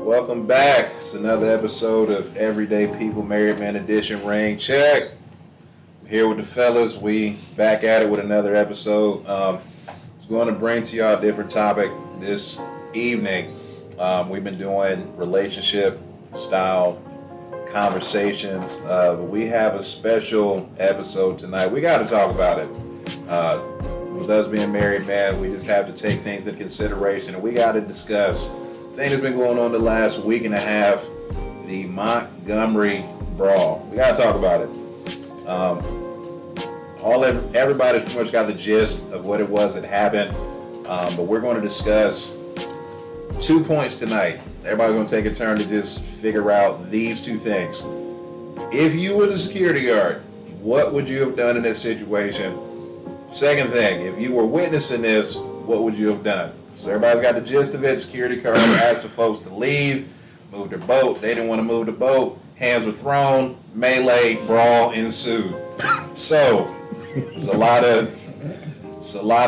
Welcome back. It's another episode of Everyday People Married Man Edition. Rain check. Here with the fellas. We back at it with another episode. I was going to bring to y'all a different topic this evening. We've been doing relationship style conversations. But we have a special episode tonight. We got to talk about it. With us being married, man, we just have to take things into consideration, and we got to discuss the thing that's been going on the last week and a half, the Montgomery Brawl. We got to talk about it. Everybody's pretty much got the gist of what it was that happened, but we're going to discuss 2 points tonight. Everybody's going to take a turn to just figure out these two things. If you were the security guard, what would you have done in this situation? Second thing, if you were witnessing this, what would you have done? So everybody's got the gist of it. Security guard asked the folks to leave, move their boat. They didn't want to move the boat. Hands were thrown. Melee, brawl ensued. So it's a lot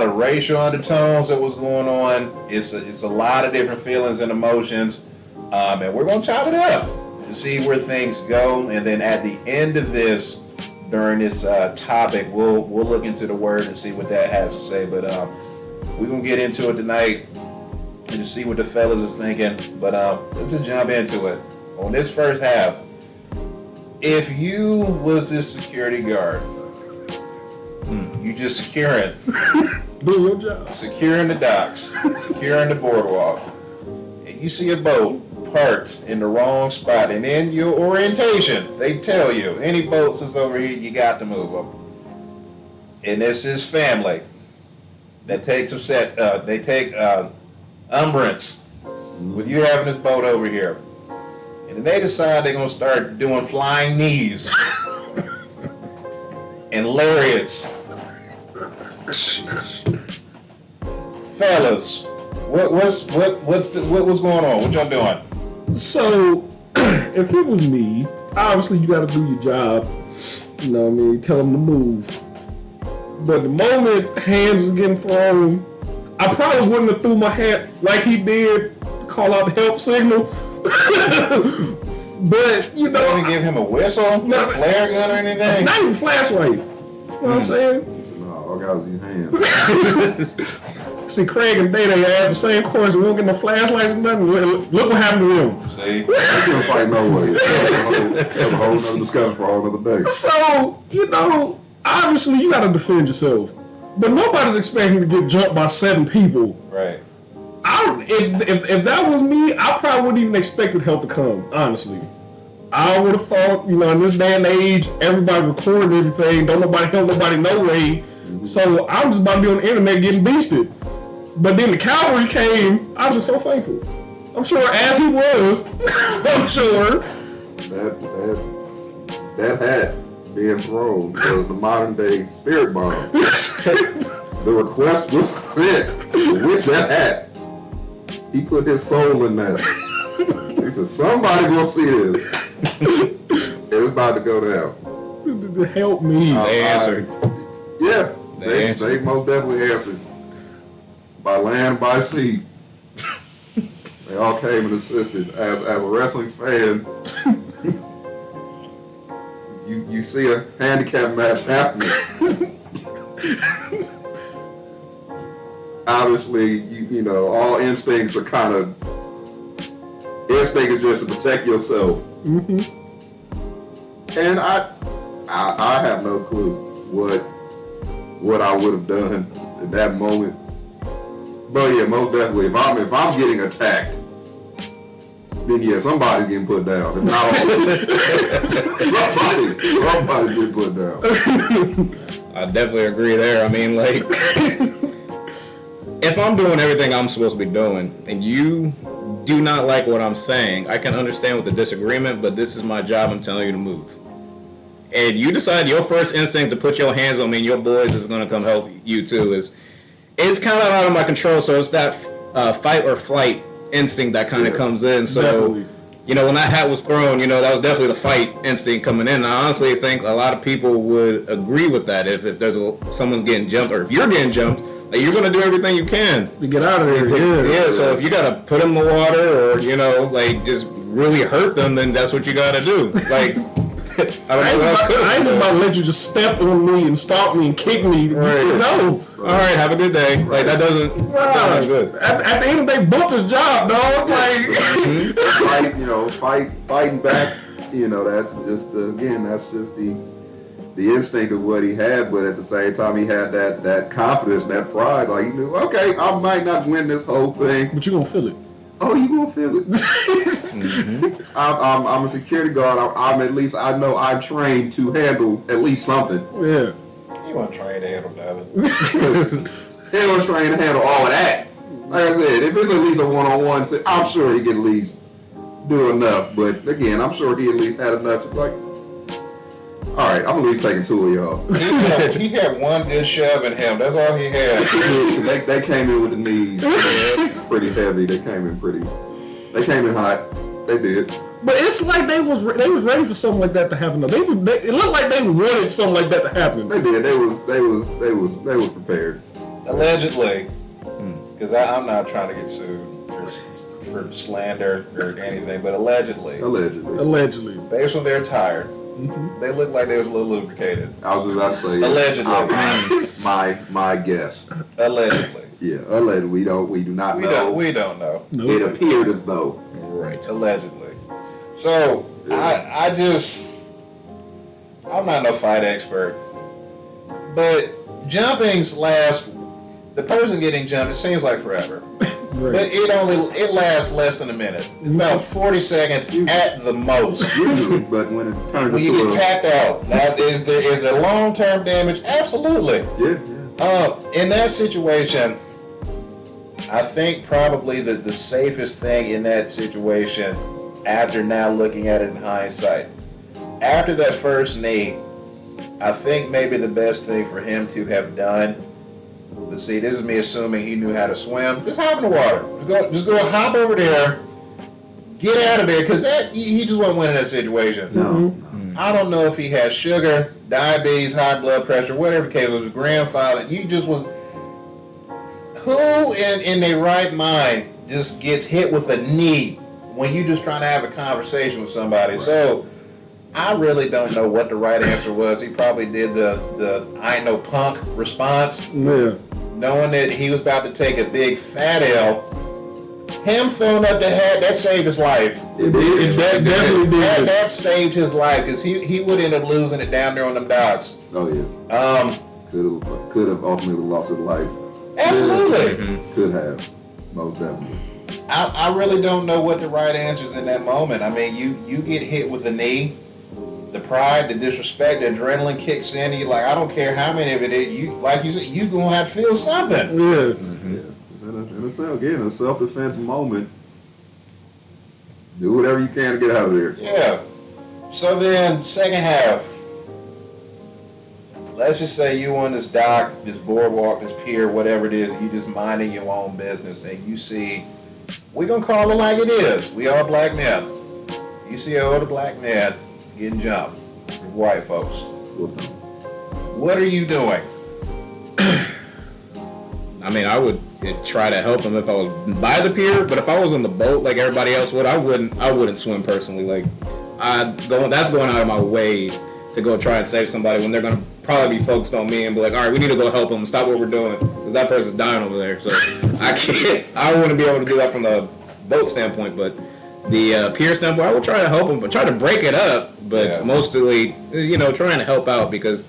of racial undertones that was going on. It's a lot of different feelings and emotions, and we're gonna chop it up to see where things go. And then at the end of this, during this topic, we'll look into the word and see what that has to say. But we're gonna get into it tonight and just see what the fellas is thinking. But let's just jump into it. On this first half, if you was this security guard, you just securing, do your job, securing the docks, securing the boardwalk, and you see a boat parked in the wrong spot, and in your orientation, they tell you, any boats that's over here, you got to move them. And this is family that takes umbrance with you having this boat over here. And then they decide they're going to start doing flying knees and lariats. Fellas, what was going on? What y'all doing? So, if it was me, obviously you got to do your job. You know what I mean? Tell them to move. But the moment hands is getting thrown, I probably wouldn't have threw my hat like he did, call out the help signal. But, you know. You didn't give him a whistle, a flare gun or anything? Not even flashlight. You know what I'm saying? No, all guys use hands. See, Craig and Day, they asked the same question. We don't get no flashlights or nothing. Look what happened to them. See? They couldn't fight no way. That's a whole other discussion for a whole other day. So, you know, obviously you got to defend yourself. But nobody's expecting to get jumped by 7 people. Right. If that was me, I probably wouldn't even expected help to come, honestly. I would have thought, you know, in this day and age, everybody recording everything. Don't nobody help nobody no way. So I'm just about to be on the internet getting beasted. But then the cavalry came. I was just so thankful. I'm sure, as he was, I'm sure. That hat being thrown was the modern day spirit bomb. The request was sent with that hat. He put his soul in that. He said, somebody will see this. It's about to go down. Help me. They answered. Yeah, they most definitely answered. By land, by sea. They all came and assisted. As a wrestling fan, you see a handicap match happening. Obviously, you know, all instincts are kind of, instinct is just to protect yourself. Mm-hmm. And I have no clue what I would have done in that moment. But yeah, most definitely, if I'm getting attacked, then yeah, somebody's getting put down. If not all, somebody's getting put down. I definitely agree there. I mean, like, if I'm doing everything I'm supposed to be doing, and you do not like what I'm saying, I can understand with the disagreement, but this is my job. I'm telling you to move. And you decide your first instinct to put your hands on me and your boys is going to come help you too. It's kind of out of my control, so it's that fight or flight instinct that kind of comes in. So, definitely. You know, when that hat was thrown, you know, that was definitely the fight instinct coming in. And I honestly think a lot of people would agree with that. If there's someone's getting jumped, or if you're getting jumped, Like, you're gonna do everything you can to get out of there. Yeah. So if you gotta put them in the water, or like just really hurt them, then that's what you gotta do. Like, I ain't about to let you just step on me and stomp me and kick me. Right. No. All right, have a good day. Like, that doesn't good. At the end of the day, book his job, dog. Like, fighting back. That's just the instinct of what he had, but at the same time, he had that confidence, that pride. Like, he knew, okay, I might not win this whole thing, but you gonna feel it. Oh, you gonna feel it? I'm a security guard. I'm at least, I know I'm trained to handle at least something. Yeah. He wasn't trained to handle nothing. He wasn't trained to handle all of that. Like I said, if it's at least a one-on-one, I'm sure he can at least do enough. But again, I'm sure he at least had enough to like. All right, I'm at least taking two of y'all. He had one good shove in him. That's all he had. They came in with the knees. Pretty heavy. They came in hot. They did. But it's like they was ready for something like that to happen. Though. It looked like they wanted something like that to happen. They did. They was prepared. Allegedly, because I'm not trying to get sued for slander or anything, but allegedly, based on their attire. Mm-hmm. They looked like they was a little lubricated. I was just about to say. Allegedly. My guess. Allegedly. Yeah, allegedly. We do not know. We don't know. Nope. It appeared as though. Right. Allegedly. So, yeah. I'm not no fight expert, but jumpings last, the person getting jumped, it seems like forever. Right. But it lasts less than a minute. It's about 40 seconds at the most. But when it turns when you get packed out, now is there long-term damage? Absolutely. Yeah. In that situation, I think probably the safest thing in that situation, after now looking at it in hindsight, after that first knee, I think maybe the best thing for him to have done. But see, this is me assuming he knew how to swim. Just hop in the water. Just go hop over there. Get out of there, because he just wasn't winning that situation. No. I don't know if he had sugar, diabetes, high blood pressure, whatever the case was, his grandfather. You just was. Who in their right mind just gets hit with a knee when you just trying to have a conversation with somebody? Right. So I really don't know what the right answer was. He probably did the I ain't no punk response. Yeah. Knowing that he was about to take a big fat L. Him throwing up the hat, that saved his life. It definitely did. That saved his life, because he would end up losing it down there on them docks. Oh yeah. Could have ultimately lost his life. Absolutely. Could have. Most definitely. I really don't know what the right answer is in that moment. I mean, you get hit with a knee. The pride, the disrespect, the adrenaline kicks in. And you're like, I don't care how many of it is. You, like you said, you gonna have to feel something. Yeah. In a self-defense moment, do whatever you can to get out of there. Yeah. So then, second half. Let's just say you on this dock, this boardwalk, this pier, whatever it is, you just minding your own business, and you see, we're gonna call it like it is. We are black men. You see an older black man getting jumped from white folks. What are you doing? I mean, I would try to help him if I was by the pier, but if I was on the boat like everybody else would, I wouldn't swim personally. Like, that's going out of my way to go try and save somebody when they're gonna probably be focused on me and be like, all right, we need to go help them, stop what we're doing, because that person's dying over there. So I wouldn't be able to do that from the boat standpoint, but the pier standpoint, I would try to help them, but try to break it up, but mostly, trying to help out, because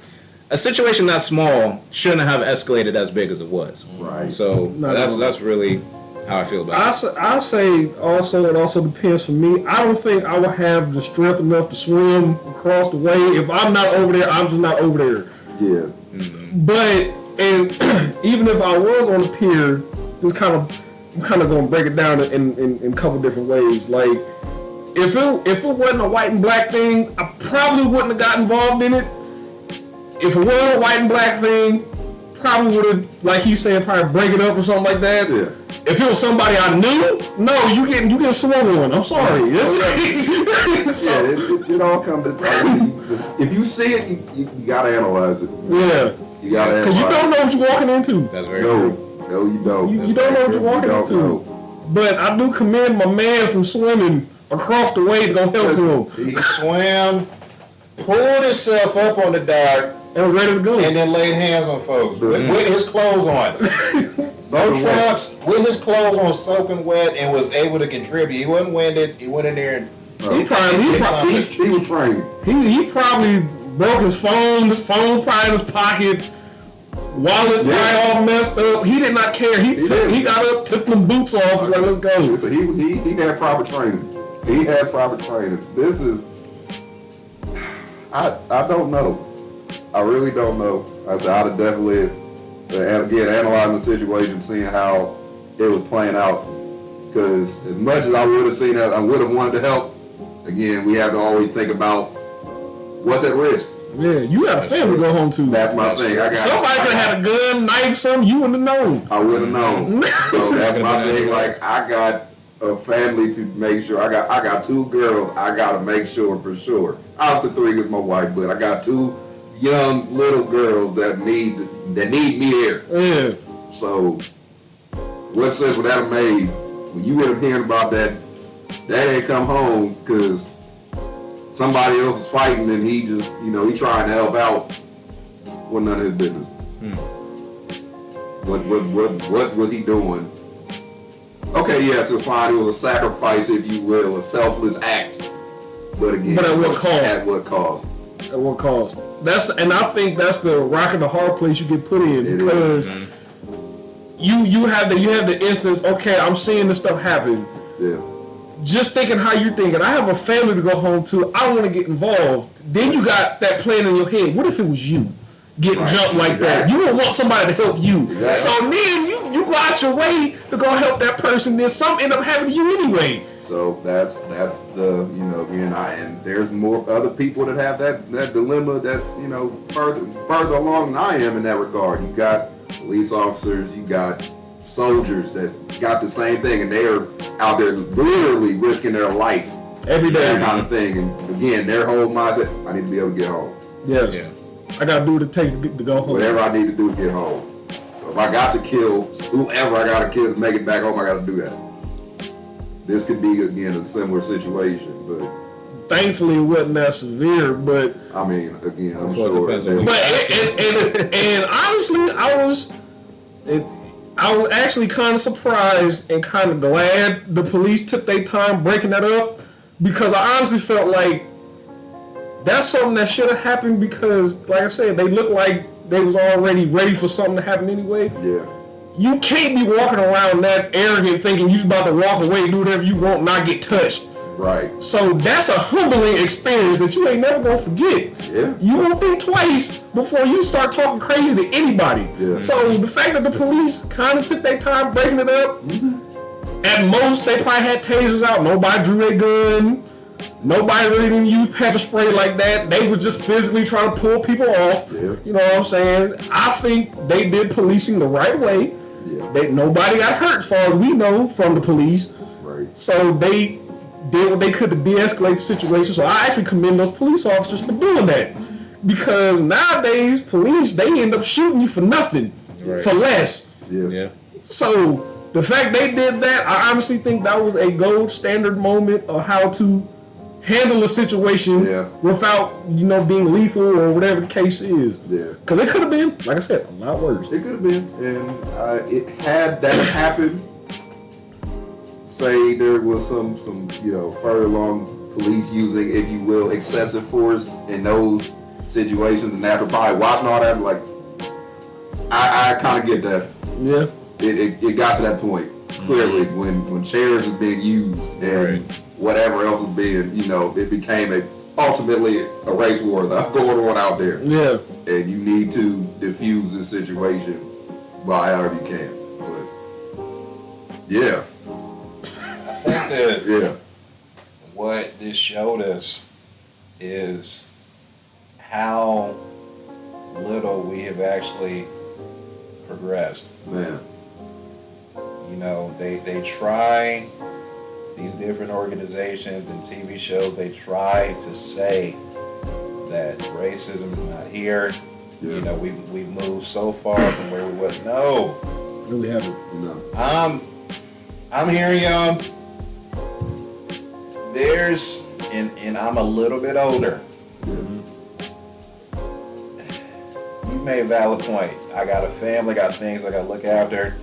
a situation that small shouldn't have escalated as big as it was. Right. So that's really how I feel about it. I say also, it also depends for me. I don't think I would have the strength enough to swim across the way. If I'm not over there, I'm just not over there. Yeah. Mm-hmm. But even if I was on the pier, I'm kind of gonna break it down in a couple different ways. Like, if it wasn't a white and black thing, I probably wouldn't have got involved in it. If it was a white and black thing, probably would have, like he's saying, probably break it up or something like that. Yeah. If it was somebody I knew, no, you get swung on. I'm sorry. It all comes to if you see it, you gotta analyze it. Yeah. You gotta Because you don't know what you're walking into. That's very true. No, you don't. You don't know what you're walking into. Know. But I do commend my man from swimming across the way to go help him. He swam, pulled himself up on the dock, And was ready to go. and then laid hands on folks with his clothes on. No trunks, with his clothes on soaking wet, and was able to contribute. He wasn't winded. He went in there and He was trained. He probably broke his phone. His phone probably in his pocket. Wallet probably all messed up. He did not care. He got up, took them boots off, was like, let's go. So he had proper training. He had proper training. This is, I don't know. I really don't know. I'd have definitely, again, analyzing the situation, seeing how it was playing out. Because as much as I would have seen that, I would have wanted to help. Again, we have to always think about what's at risk. Yeah, you got a family to go home to. That's my thing. Somebody could have had a gun, knife, something. You wouldn't have known. I would have known. So that's my thing. Like, I got a family to make sure. I got 2 girls. I got to make sure for sure. Obviously 3 because my wife, but I got 2 young little girls that need me there. Yeah. So what sense would that have made when you would have hearing about that? Dad ain't come home because somebody else is fighting and he just, he trying to help out. Well, none of his business. What was he doing? Okay, yes, it's fine. It was a sacrifice, if you will, a selfless act. But again, But at what cost? At what cost? At what cost? And I think that's the rock and the hard place you get put in, because you have the instance. Okay, I'm seeing this stuff happen. Yeah. Just thinking how you're thinking. I have a family to go home to. I want to get involved. Then you got that plan in your head. What if it was you getting jumped like that? You would want somebody to help you. Exactly. So then you go out your way to go help that person. Then something end up happening to you anyway. So that's the again, and there's more other people that have that dilemma that's further along than I am in that regard. You got police officers, you got soldiers that's got the same thing, and they're out there literally risking their life Every day. that kind of thing. And again, their whole mindset: I need to be able to get home. Yes. Yeah. I gotta do what it takes to go home. Whatever I need to do to get home. So if I got to kill whoever I got to kill to make it back home, I got to do that. This could be, again, a similar situation, but Thankfully, it wasn't that severe, but I mean, again, I'm Well, it sure. depends on but and honestly, I was actually kind of surprised and kind of glad the police took their time breaking that up, because I honestly felt like that's something that should have happened, because, like I said, they looked like they was already ready for something to happen anyway. Yeah. You can't be walking around that arrogant thinking you're about to walk away, do whatever you want, not get touched. Right. So that's a humbling experience that you ain't never gonna forget. Yeah. You won't think twice before you start talking crazy to anybody. Yeah. So the fact that the police kind of took their time breaking it up, at most they probably had tasers out. Nobody drew a gun. Nobody really didn't use pepper spray like that. They was just physically trying to pull people off. Yeah. You know what I'm saying? I think they did policing the right way. Yeah. Nobody got hurt, as far as we know, from the police. Right. So they did what they could to de-escalate the situation. So I actually commend those police officers for doing that. Because nowadays, police, they end up shooting you for nothing. Right. For less. Yeah. Yeah. So the fact they did that, I honestly think that was a gold standard moment of how to handle a situation without, being lethal or whatever the case is. Yeah. Because it could have been, like I said, a lot worse. It could have been, and it had that happen. Say there was some further along police using, if you will, excessive force in those situations, and after probably watching all that, like I kind of get that. Yeah. It got to that point clearly when chairs is being used and whatever else is being, it became ultimately a race war that's going on out there. Yeah. And you need to diffuse this situation by however you can. But yeah. I think that Yeah. what this showed us is how little we have actually progressed. Man. They try, these different organizations and TV shows, they try to say that racism is not here, Yeah. You know, we moved so far from where we was. No, No, we haven't. You know. I'm hearing y'all. There's, and I'm a little bit older. You made a valid point. I got a family, got things I got to look after.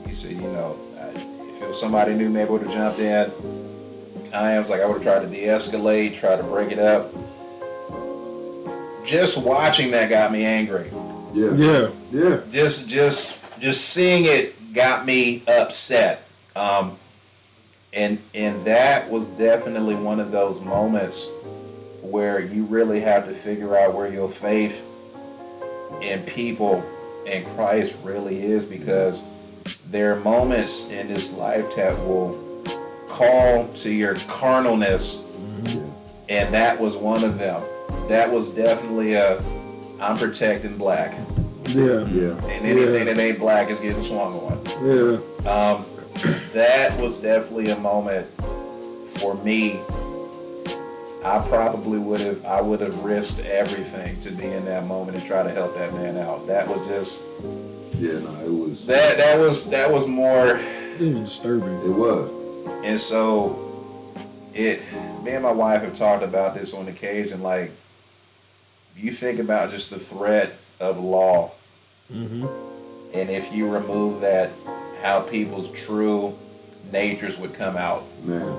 You said, you know, if it was somebody new, maybe I would have jumped in. I would have tried to de-escalate, try to break it up. Just watching that got me angry. Yeah. Just seeing it got me upset. And that was definitely one of those moments where you really have to figure out where your faith in people and Christ really is, because there are moments in this life that will call to your carnalness, and that was one of them. That was definitely I'm protecting black. Yeah. And anything that ain't black is getting swung on. Yeah. That was definitely a moment for me. I probably would have risked everything to be in that moment and try to help that man out. That was just It was. that was more. It was disturbing. It was. And so me and my wife have talked about this on occasion. Like, you think about just the threat of law, and if you remove that, how people's true natures would come out. Man.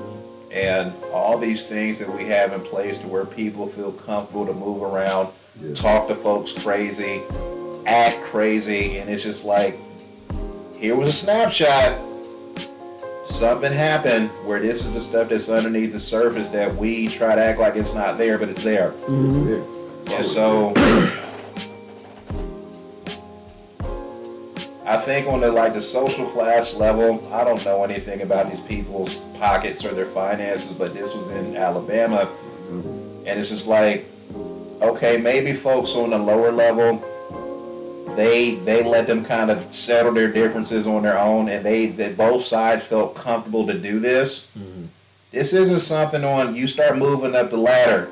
And all these things that we have in place to where people feel comfortable to move around, talk to folks crazy, act crazy, and it's just like, here was a snapshot. Something happened where this is the stuff that's underneath the surface that we try to act like it's not there, but it's there. And so I think on the social class level, I don't know anything about these people's pockets or their finances, but this was in Alabama, and it's just like, okay, maybe folks on the lower level, they let them kind of settle their differences on their own, and they both sides felt comfortable to do this. This isn't something on, you start moving up the ladder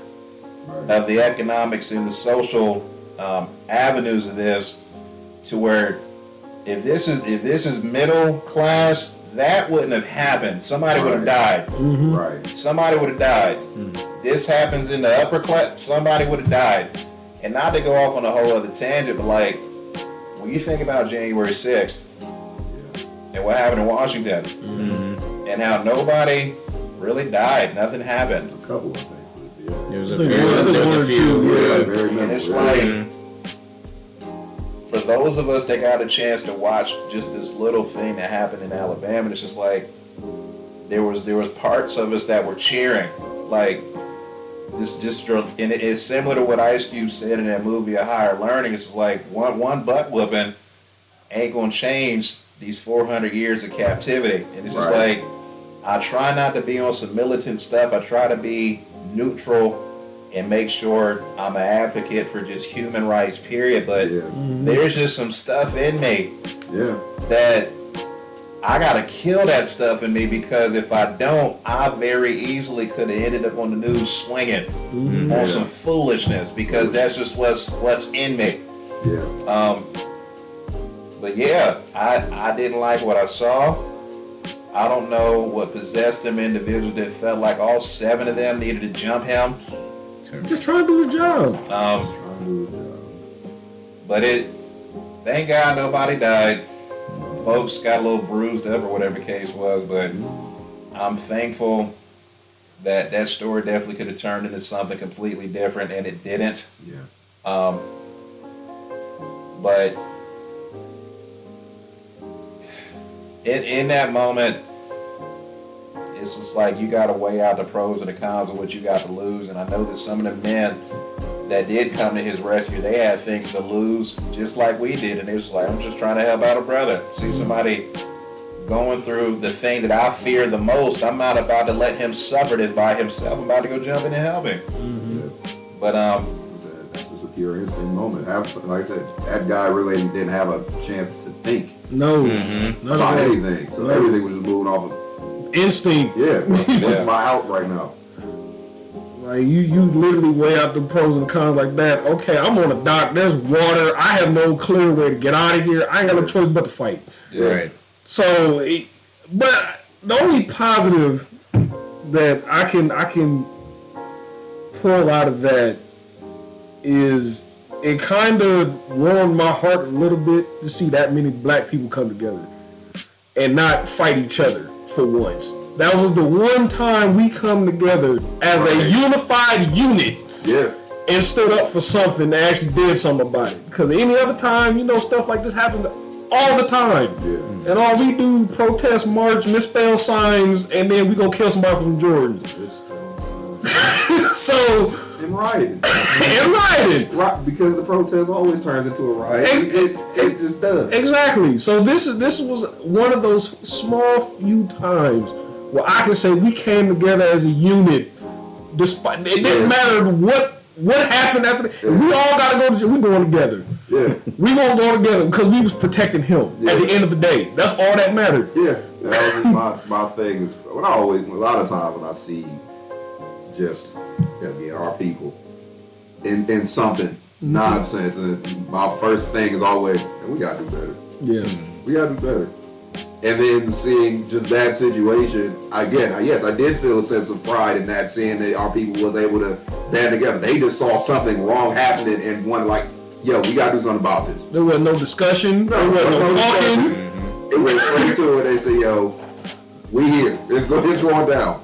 of the economics and the social avenues of this, to where if this is middle class, that wouldn't have happened. Somebody would have died. Right. Somebody would have died. This happens in the upper class, somebody would have died. And not to go off on a whole other tangent, but like, when you think about January 6th and what happened in Washington, and how nobody really died, nothing happened. A couple, I think. There was a few. Very And it's memorable. like, for those of us that got a chance to watch just this little thing that happened in Alabama, it's just like, there was parts of us that were cheering, like this, and it's similar to what Ice Cube said in that movie, A Higher Learning. It's like one butt whooping ain't gonna change these 400 years of captivity, and it's just like, I try not to be on some militant stuff. I try to be neutral and make sure I'm an advocate for just human rights, period. But there's just some stuff in me that I gotta kill that stuff in me, because if I don't, I very easily could have ended up on the news swinging on some foolishness, because that's just what's in me. But yeah, I didn't like what I saw. I don't know what possessed them individuals that felt like all 7 of them needed to jump him. Just trying to do the job. But thank God nobody died. Folks got a little bruised up or whatever the case was, but I'm thankful that that story definitely could have turned into something completely different, and it didn't. But in that moment, it's just like, you got to weigh out the pros and the cons of what you got to lose. And I know that some of the men that did come to his rescue, they had things to lose just like we did. And it was like, I'm just trying to help out a brother. See somebody going through the thing that I fear the most. I'm not about to let him suffer this by himself. I'm about to go jump in and help him. But that's just a pure instinct moment. Like I said, that guy really didn't have a chance to think No, not about at all. anything. So everything was just moving off of Instinct. what's my out right now. Like, Like you literally weigh out the pros and cons like that. Okay, I'm on a dock. There's water. I have no clear way to get out of here. I ain't got no choice but to fight. Yeah. Right. So, but the only positive that I can pull out of that is it kind of warmed my heart a little bit to see that many black people come together and not fight each other for once. That was the one time we come together as a unified unit and stood up for something that actually did something about it. Because any other time, stuff like this happens all the time. Yeah. And all we do, protest, march, misspell signs, and then we go kill somebody from Jordans. So... And rioting. Right, because the protest always turns into a riot. It just does. Exactly. So this was one of those small few times where I can say we came together as a unit. Despite it didn't matter what happened after that. We all gotta go to jail. We going together. Yeah. We gonna go together because we was protecting him at the end of the day. That's all that mattered. Yeah. That was my thing. Is when a lot of times when I see just again our people in something nonsense, and my first thing is always, we gotta do better. Yes. We gotta do better. And then seeing just that situation, again, yes, I did feel a sense of pride in that, seeing that our people was able to band together. They just saw something wrong happening and wanted like, yo, we gotta do something about this. There wasn't no discussion. There wasn't no talking. It went straight to it. They say, yo, we here. It's going down.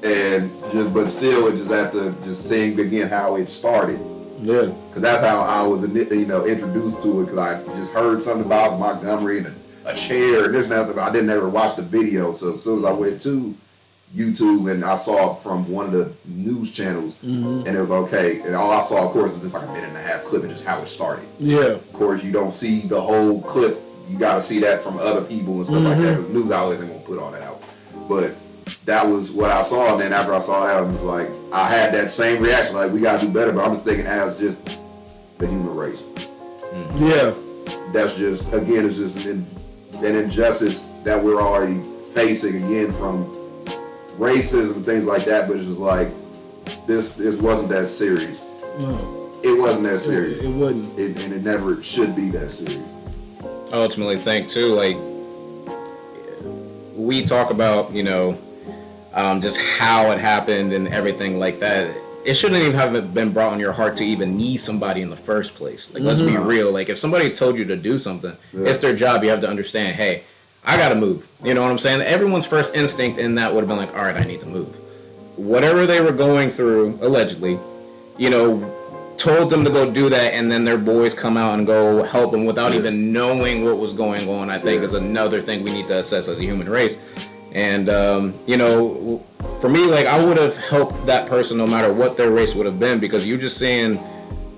And but still, it just had to just seeing again how it started. Yeah. Because that's how I was, introduced to it. Because I just heard something about Montgomery and a chair and this and that. I didn't ever watch the video. So as soon as I went to YouTube and I saw it from one of the news channels, and it was okay. And all I saw, of course, was just like a 1.5-minute clip of just how it started. Yeah. Of course, you don't see the whole clip. You got to see that from other people and stuff like that. Because news outlets ain't gonna put all that out. But that was what I saw, and then after I saw that, I was like, I had that same reaction, like we gotta do better. But I'm just thinking as just the human race. Yeah. That's just it's just an injustice that we're already facing again from racism and things like that. But it's just like this wasn't that serious. No. It wasn't that serious. It wasn't. And it never should be that serious. I ultimately think too, like we talk about, just how it happened and everything like that. It shouldn't even have been brought on your heart to even need somebody in the first place. Like, let's be real. Like, if somebody told you to do something, it's their job. You have to understand, hey, I got to move. You know what I'm saying? Everyone's first instinct in that would have been like, all right, I need to move. Whatever they were going through, allegedly, told them to go do that, and then their boys come out and go help them without even knowing what was going on, I think is another thing we need to assess as a human race. And, for me, like, I would have helped that person no matter what their race would have been, because you're just seeing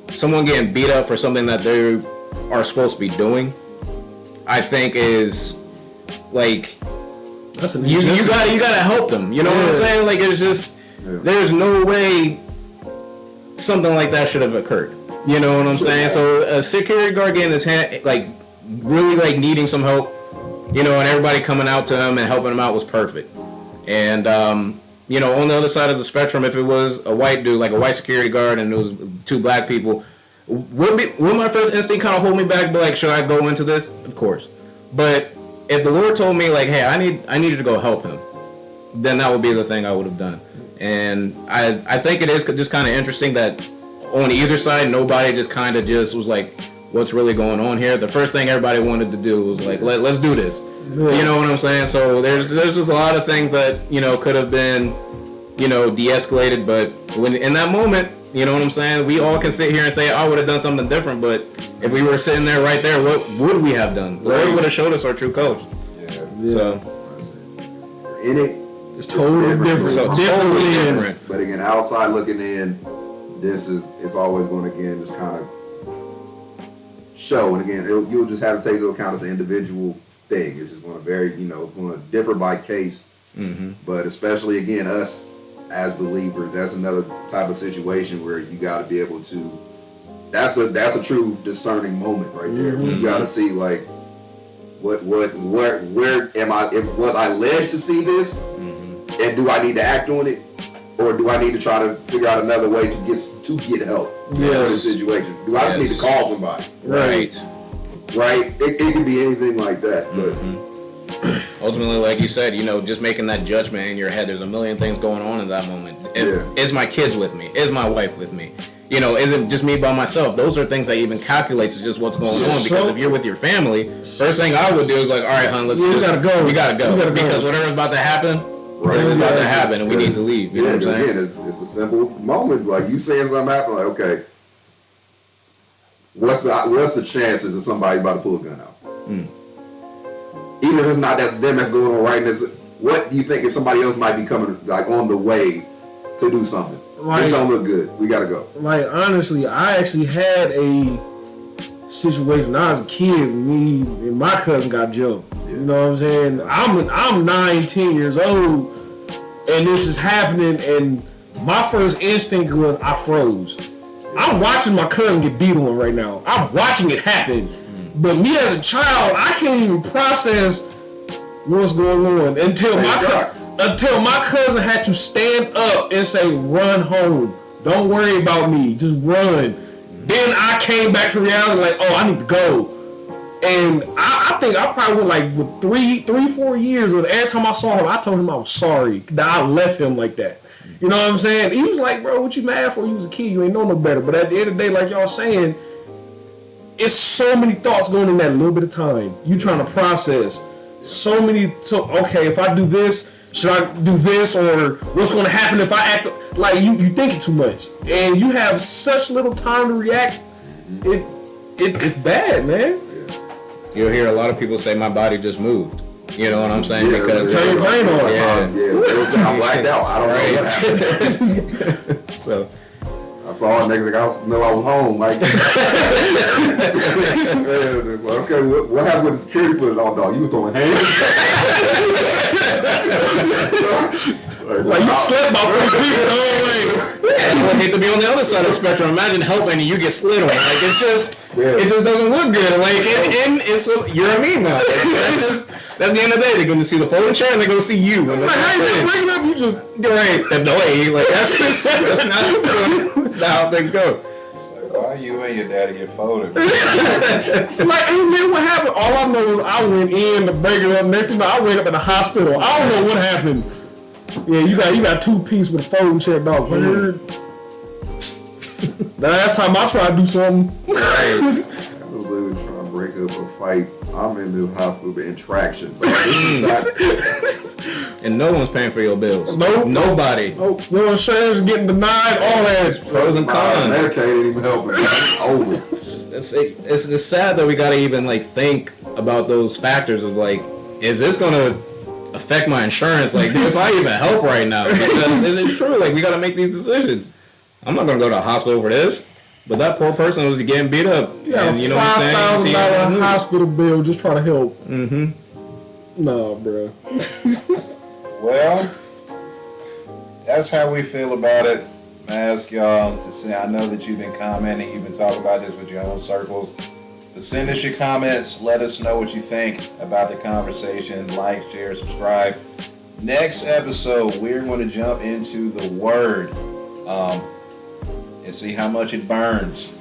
someone getting beat up for something that they are supposed to be doing, I think is, like, that's an you gotta help them. You know what I'm saying? Like, it's just, there's no way something like that should have occurred. You know what I'm saying? So a security guard getting his hand, like, really, like, needing some help, and everybody coming out to him and helping him out was perfect. And, on the other side of the spectrum, if it was a white dude, like a white security guard, and it was two black people, would my first instinct kind of hold me back, be like, should I go into this? Of course. But if the Lord told me, like, hey, I needed to go help him, then that would be the thing I would have done. And I think it is just kind of interesting that on either side, nobody just kind of just was like, what's really going on here? The first thing everybody wanted to do was like, let's do this. Yeah. You know what I'm saying? So there's just a lot of things that, could have been, de-escalated. But when in that moment, you know what I'm saying? We all can sit here and say, I would have done something different. But if we were sitting there right there, what would we have done? The Lord would have showed us our true colors. Yeah. So in it, it's totally different. So totally different. But again, outside looking in, it's always going to again just kind of show. And again, you'll just have to take into account as an individual thing. It's just going to vary. It's going to differ by case. Mm-hmm. But especially again, us as believers, that's another type of situation where you got to be able to. That's a true discerning moment right there. Mm-hmm. You got to see like, where am I? Was I led to see this? Mm-hmm. And do I need to act on it? or do I need to try to figure out another way to get help for this situation? Do I just need to call somebody? Right. It can be anything like that, but. Ultimately, like you said, just making that judgment in your head. There's a million things going on in that moment. Is my kids with me? Is my wife with me? Is it just me by myself? Those are things that even calculates just what's going on. Because if you're with your family, first thing I would do is like, all right, hon, we gotta go. Because whatever's about to happen, whatever's about to happen, and we need to leave. You know what I'm saying? Again, it's a simple moment. Like you saying something happen, like okay, what's the chances of somebody about to pull a gun out? Even if it's not that's them that's going on right now, what do you think if somebody else might be coming like on the way to do something? This don't look good. We gotta go. Like honestly, I actually had a situation when I was a kid. Me and my cousin got jumped. You know what I'm saying? I'm 9-10 years old, and this is happening. And my first instinct was I froze. I'm watching my cousin get beat on right now. I'm watching it happen. But me as a child, I can't even process what's going on until my cousin had to stand up and say, "Run home. Don't worry about me. Just run." Then I came back to reality, like, "Oh, I need to go." And I think I probably went like with 4 years. And every time I saw him, I told him I was sorry that I left him like that. You know what I'm saying? He was like, "Bro, what you mad for? You was a kid. You ain't know no better." But at the end of the day, like y'all saying, it's so many thoughts going in that little bit of time. You trying to process so many. So okay, if I do this, should I do this, or what's going to happen if I act like you thinking too much, and you have such little time to react. It's bad, man. You'll hear a lot of people say, "My body just moved." You know what I'm saying? Because turn your brain on. I'm blacked out. I don't know what happened. So. I saw it next thing I know I was home. Like, okay, what happened with the security footage? Oh, dog, you was throwing hands. Like you slept about 3 people the whole way. I would hate to be on the other side of the spectrum. Imagine helping and you get slid on. Like it just doesn't look good. Like you're a meme now. That's the end of the day. They're going to see the folding chair and they're going to see you. And like, hey, waking up, you just right. No way. Like that's not how things go. Why you and your daddy get folded? like, hey man, what happened? All I know is I went in to break it up. Next thing I went up in the hospital. I don't know what happened. Yeah, you got 2 pieces with a folding chair, dog. The last time I tried to do something. I was literally trying to break up a fight. I'm in the hospital in traction. And no one's paying for your bills. Nope. Nobody. Nope. Your insurance is getting denied. All that. Pros and cons. Medicaid ain't even helping. It's over. It's sad that we gotta even like think about those factors of like, is this gonna affect my insurance? Like, does I even help right now? Because is it true? Like, we gotta make these decisions. I'm not gonna go to the hospital for this. But that poor person was getting beat up. Yeah, and you know what I'm saying? $5,000 hospital bill just trying to help. Mm-hmm. No, bro. Well, that's how we feel about it. I ask y'all to say, I know that you've been commenting, you've been talking about this with your own circles. But send us your comments. Let us know what you think about the conversation. Like, share, subscribe. Next episode, we're going to jump into the Word. And see how much it burns.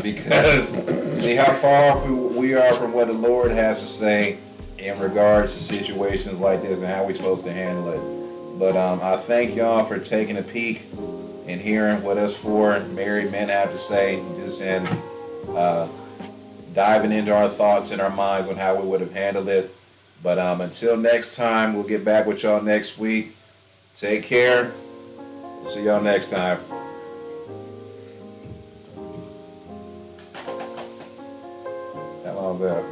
Because see how far off we are from what the Lord has to say in regards to situations like this and how we're supposed to handle it. But I thank y'all for taking a peek and hearing what us 4 married men have to say, just and diving into our thoughts and our minds on how we would have handled it. But until next time, we'll get back with y'all next week. Take care. See y'all next time. How long was that?